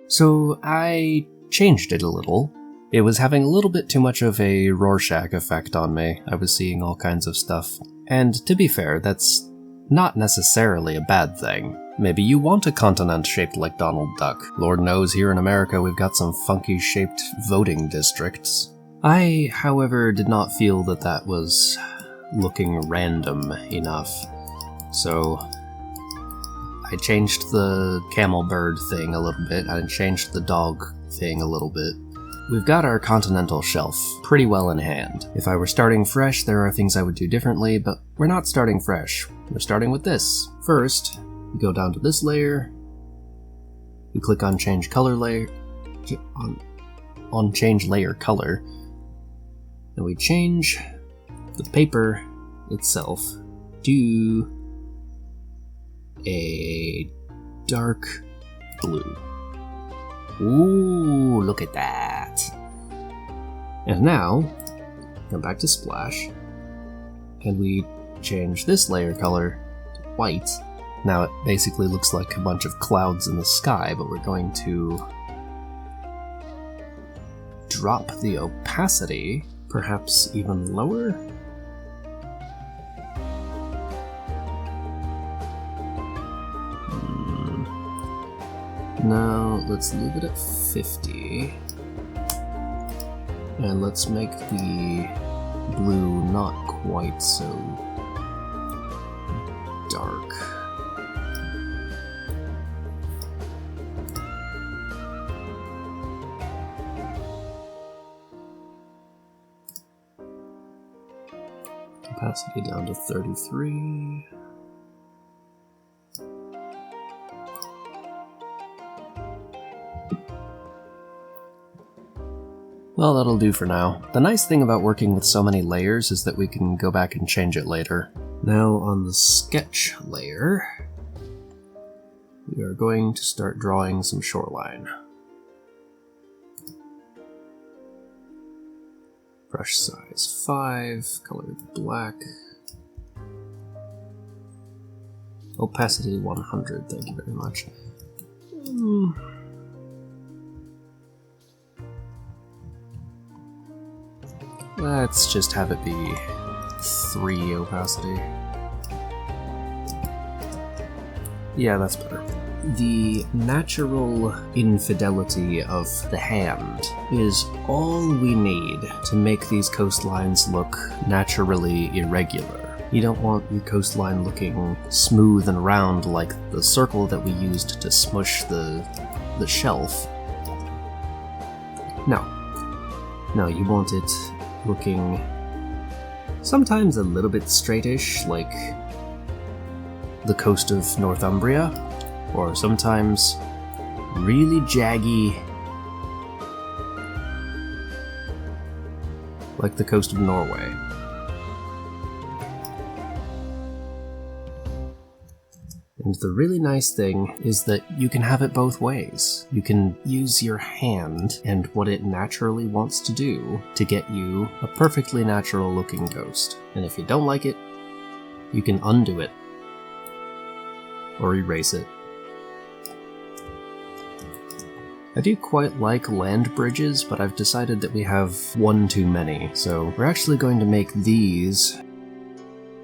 So I changed it a little. It was having a little bit too much of a Rorschach effect on me. I was seeing all kinds of stuff. And to be fair, that's not necessarily a bad thing. Maybe you want a continent shaped like Donald Duck. Lord knows here in America we've got some funky shaped voting districts. I, however, did not feel that that was looking random enough. So I changed the camel bird thing a little bit. I changed the dog thing a little bit. We've got our continental shelf pretty well in hand. If I were starting fresh, there are things I would do differently, but we're not starting fresh. We're starting with this. First, we go down to this layer. We click on change color layer, on change layer color, and we change the paper itself to a dark blue. Ooh, look at that. And now, come back to Splash, and we change this layer color to white. Now it basically looks like a bunch of clouds in the sky, but we're going to drop the opacity, perhaps even lower. Now let's leave it at 50, and let's make the blue not quite so dark. Opacity down to 33. Well, that'll do for now. The nice thing about working with so many layers is that we can go back and change it later. Now on the sketch layer, we are going to start drawing some shoreline. Brush size 5, color black. Opacity 100, thank you very much. Let's just have it be 3 opacity. Yeah, that's better. The natural infidelity of the hand is all we need to make these coastlines look naturally irregular. You don't want your coastline looking smooth and round like the circle that we used to smush the shelf. No, you want it looking sometimes a little bit straightish, like the coast of Northumbria, or sometimes really jaggy, like the coast of Norway. And the really nice thing is that you can have it both ways. You can use your hand and what it naturally wants to do to get you a perfectly natural looking ghost. And if you don't like it, you can undo it or erase it. I do quite like land bridges, but I've decided that we have one too many, so we're actually going to make these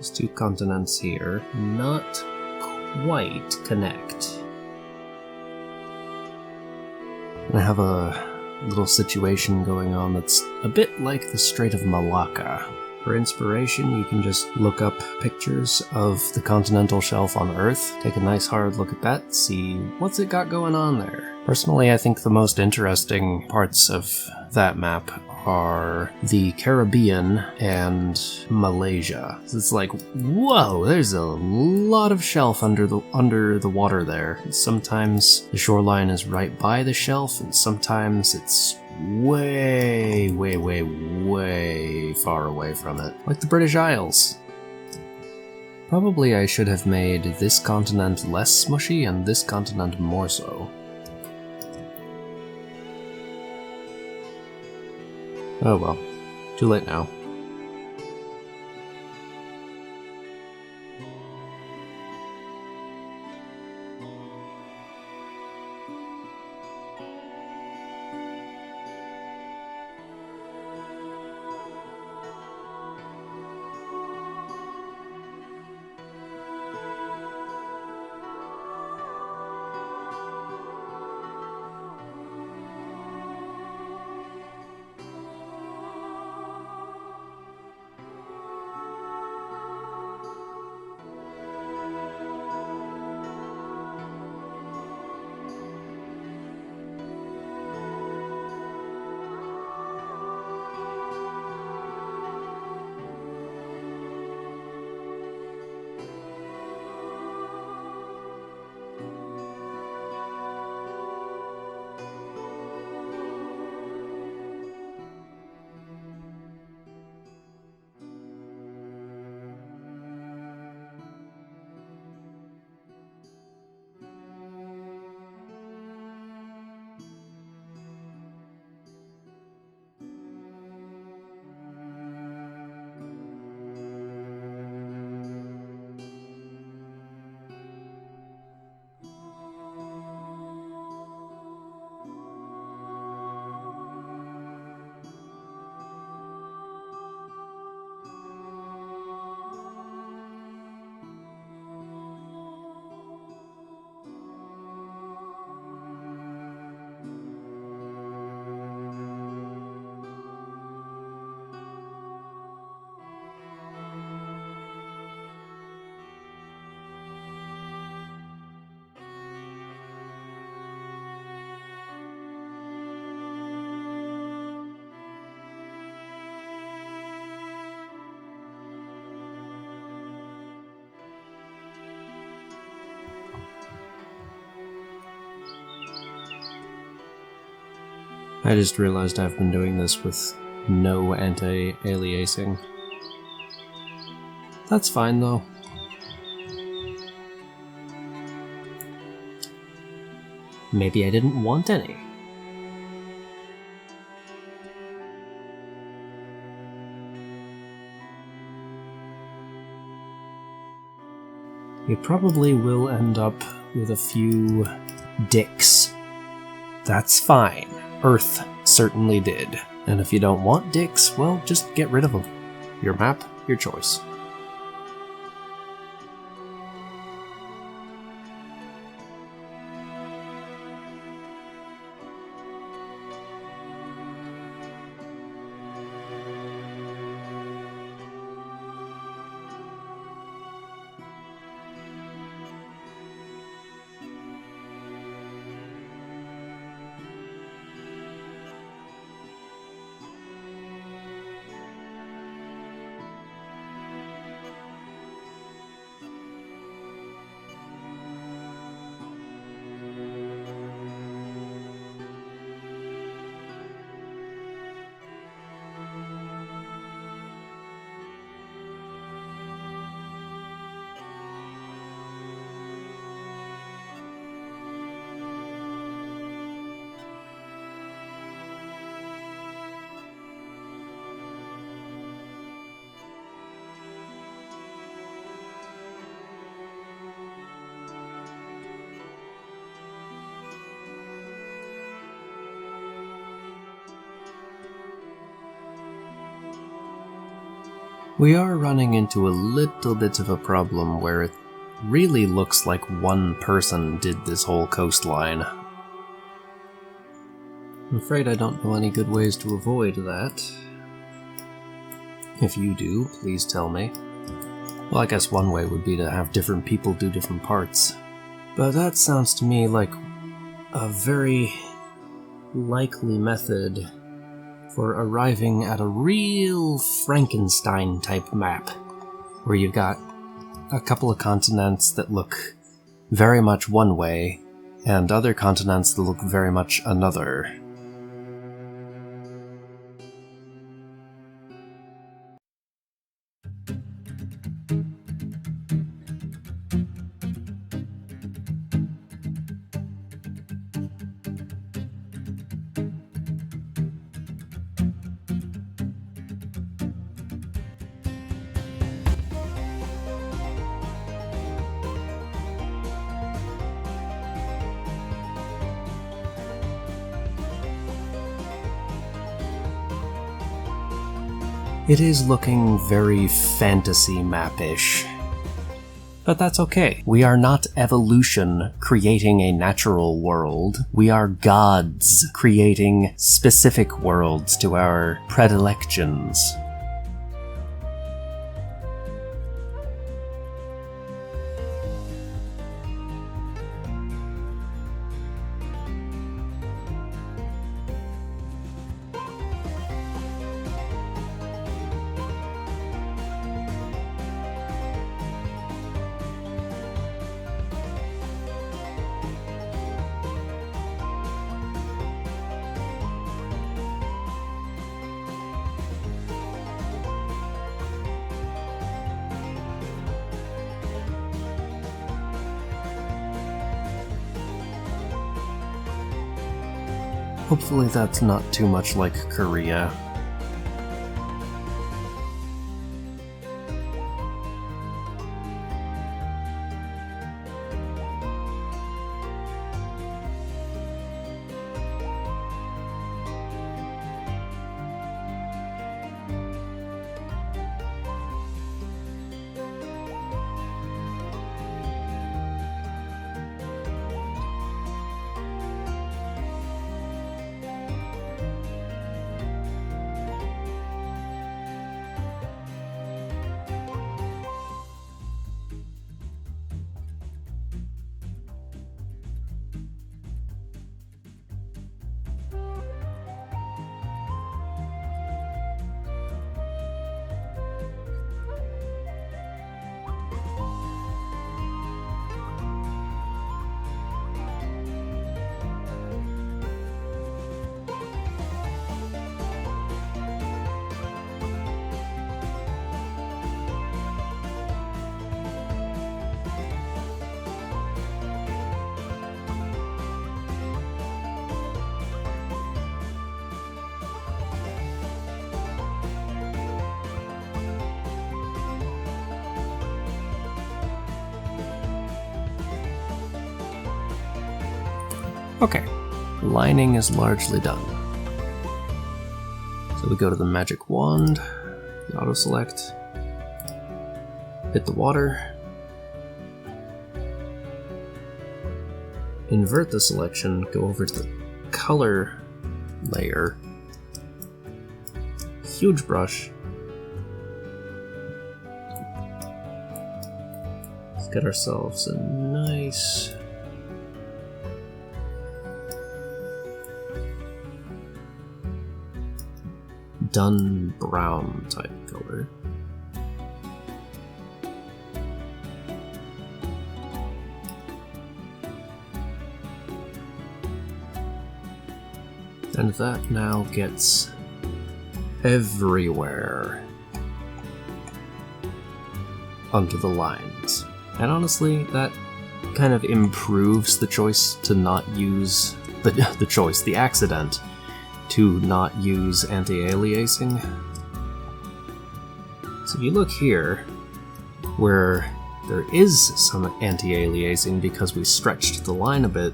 2 continents here not quite connect. And I have a little situation going on that's a bit like the Strait of Malacca. For inspiration, you can just look up pictures of the continental shelf on Earth, take a nice hard look at that, see what's it got going on there. Personally, I think the most interesting parts of that map are the Caribbean and Malaysia. It's like, whoa, there's a lot of shelf under the water there. Sometimes the shoreline is right by the shelf, and sometimes it's way, way, way, way far away from it. Like the British Isles. Probably I should have made this continent less smushy and this continent more so. Oh well, too late now. I just realized I've been doing this with no anti-aliasing. That's fine though. Maybe I didn't want any. You probably will end up with a few dicks. That's fine. Earth certainly did. And if you don't want dicks, well, just get rid of them. Your map, your choice. We are running into a little bit of a problem where it really looks like one person did this whole coastline. I'm afraid I don't know any good ways to avoid that. If you do, please tell me. Well, I guess one way would be to have different people do different parts. But that sounds to me like a very likely method for arriving at a real Frankenstein-type map, where you've got a couple of continents that look very much one way, and other continents that look very much another. It is looking very fantasy map-ish. But that's okay. We are not evolution creating a natural world. We are gods creating specific worlds to our predilections. Hopefully that's not too much like Korea. Okay, lining is largely done. So we go to the magic wand, the auto select, hit the water, invert the selection, go over to the color layer, huge brush, let's get ourselves a nice dun brown type color. And that now gets everywhere onto the lines. And honestly, that kind of improves the choice to not use the accident to not use anti-aliasing. So if you look here, where there is some anti-aliasing because we stretched the line a bit,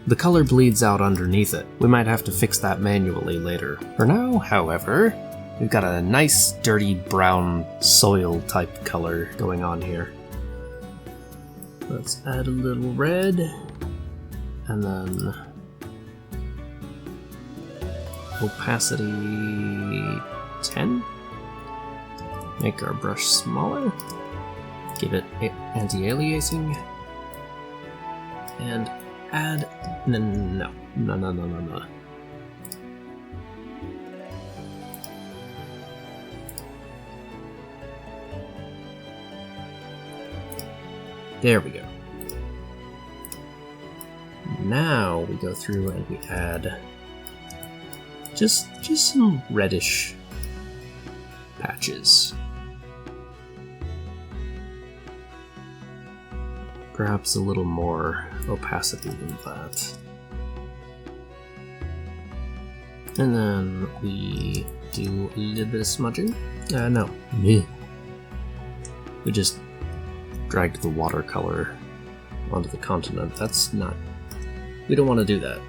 the color bleeds out underneath it. We might have to fix that manually later. For now, however, we've got a nice dirty brown soil type color going on here. Let's add a little red, and then opacity 10. Make our brush smaller. Give it anti-aliasing. And add... No. There we go. Now we go through and we add just some reddish patches. Perhaps a little more opacity than that. And then we do a little bit of smudging. No. We just dragged the watercolor onto the continent. That's not... We don't want to do that.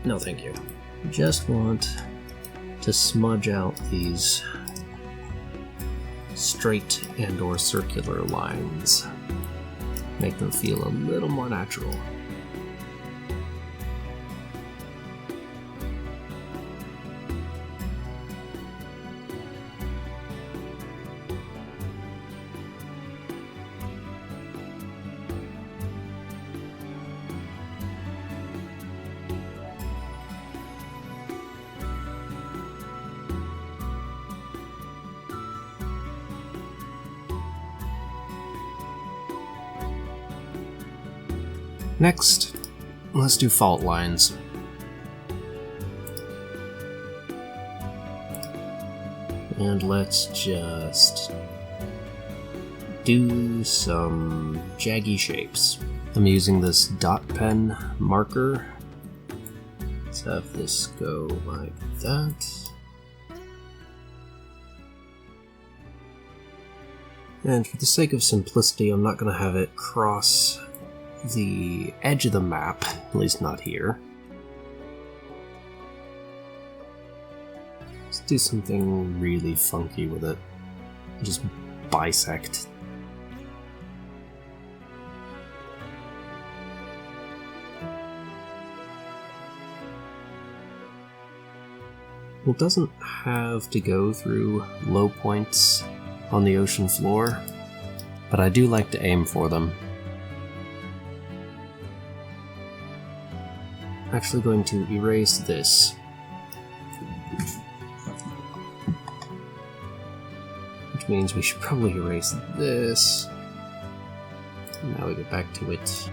No, thank you. We just want to smudge out these straight and or circular lines. Make them feel a little more natural. Next, let's do fault lines. And let's just do some jaggy shapes. I'm using this dot pen marker. Let's have this go like that. And for the sake of simplicity, I'm not going to have it cross the edge of the map, at least not here. Let's do something really funky with it. Just bisect. It doesn't have to go through low points on the ocean floor, but I do like to aim for them. Actually going to erase this. Which means we should probably erase this. Now we get back to it.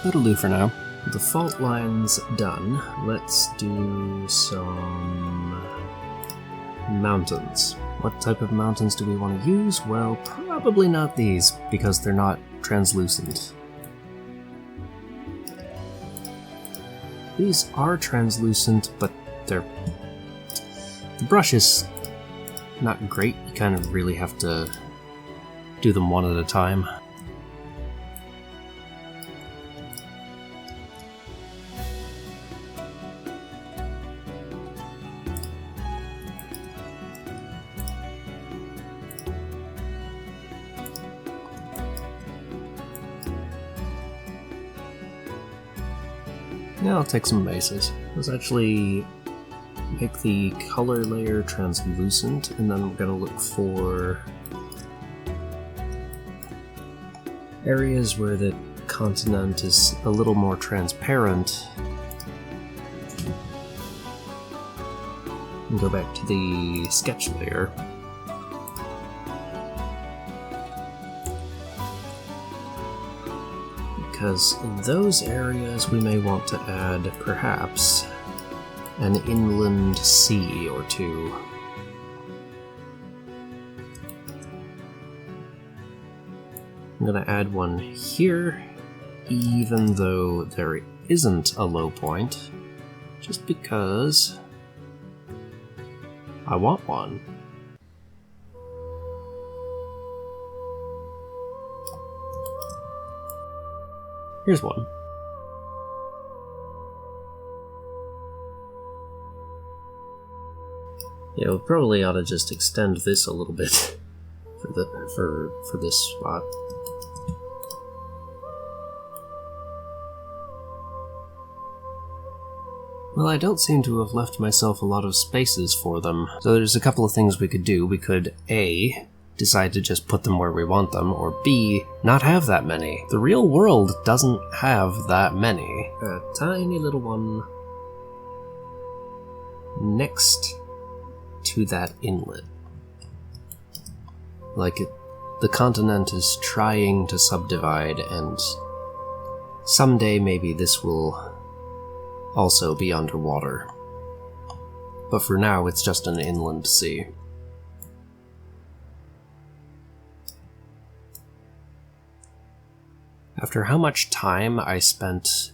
That'll do for now. The fault line's done. Let's do some mountains. What type of mountains do we want to use? Well, probably not these, because they're not translucent. These are translucent, but they're... The brush is not great. You kind of really have to do them one at a time. Yeah, I'll take some bases. Let's actually make the color layer translucent, and then we're gonna look for areas where the continent is a little more transparent. And go back to the sketch layer. Because in those areas we may want to add, perhaps, an inland sea or two. I'm gonna add one here, even though there isn't a low point, just because I want one. Here's one. Yeah, we probably ought to just extend this a little bit for this spot. Well, I don't seem to have left myself a lot of spaces for them, so there's a couple of things we could do. We could A, decide to just put them where we want them, or B, not have that many. The real world doesn't have that many. A tiny little one next to that inlet. Like the continent is trying to subdivide, and someday maybe this will also be underwater. But for now, it's just an inland sea. After how much time I spent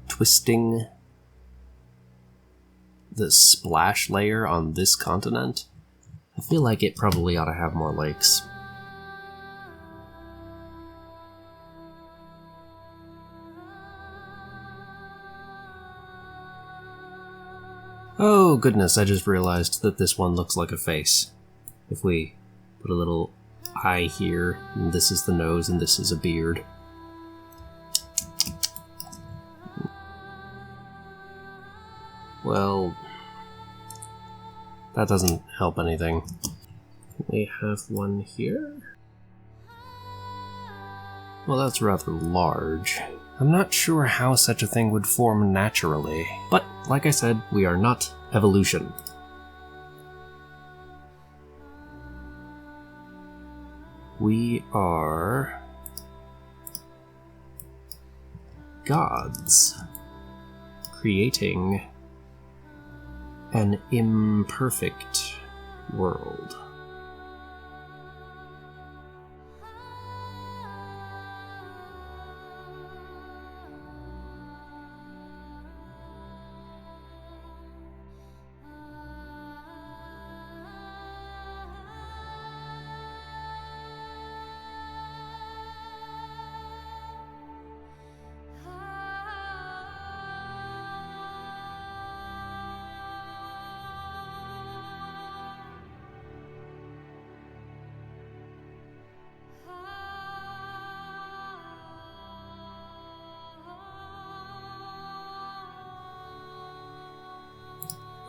twisting the splash layer on this continent, I feel like it probably ought to have more lakes. Oh goodness, I just realized that this one looks like a face. If we put a little eye here, and this is the nose, and this is a beard. Well, that doesn't help anything. We have one here. Well, that's rather large. I'm not sure how such a thing would form naturally, but like I said, we are not evolution. We are gods creating an imperfect world.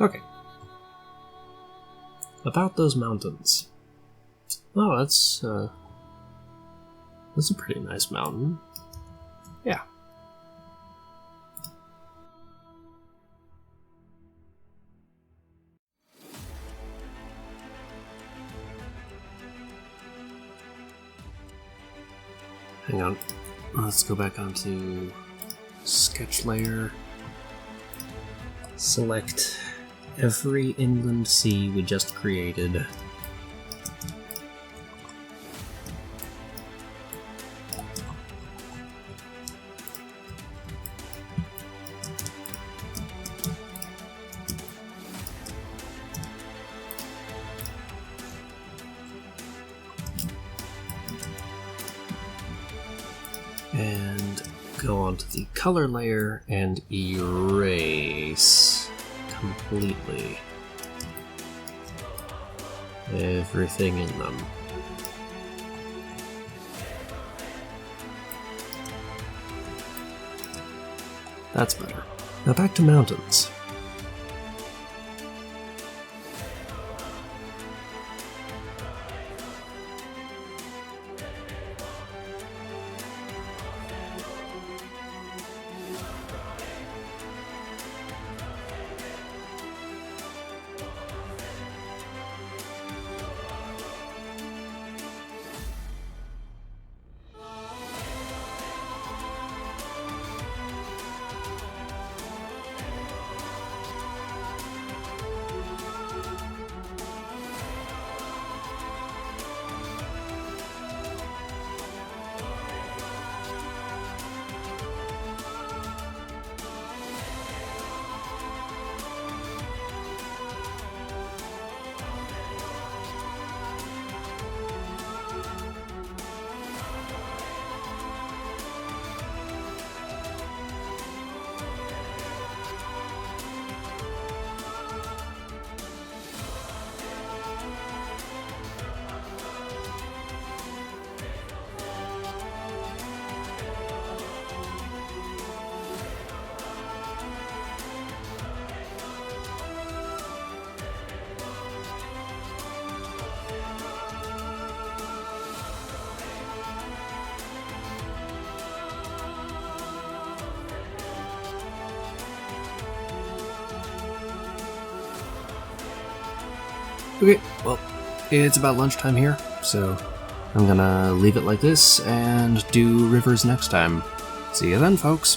Okay. About those mountains. Oh, that's a pretty nice mountain. Yeah. Hang on. Let's go back onto sketch layer. Select every inland sea we just created. And go onto the color layer and erase completely everything in them. That's better. Now back to mountains. Okay, well, it's about lunchtime here, so I'm gonna leave it like this and do rivers next time. See you then, folks.